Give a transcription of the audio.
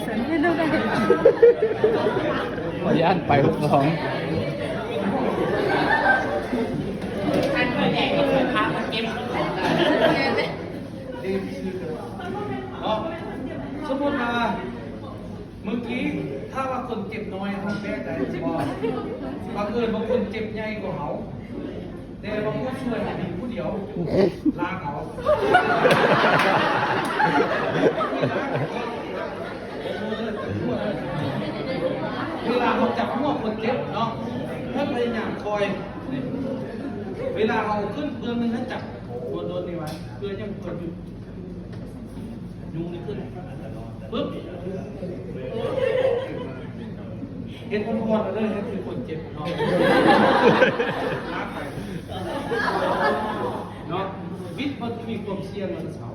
สันให้ดูได้ ขอย่านไป62สมมติว่าเมื่อกี้ถ้าว่าคนเจ็บน้อยเขาแก้ได้บ่บางคนเจ็บใหญ่กว่าเขาแต่บางคนช่วยมีผู้เดียวลาเขาเวลาเขาจับหัวคนเจ็บเนาะถ้าพยายามคอยเวลาเราขึ้นเพื่อนนึงถ้าจับโดนนี่ไว้เพื่อนยังคนอยู่ยุงนี่ขึ้นปึ๊บเห็นคนพอดเลยนี่คือคนเจ็บเนาะเนาะวิทย์มันมีความเสี่ยงมันเสา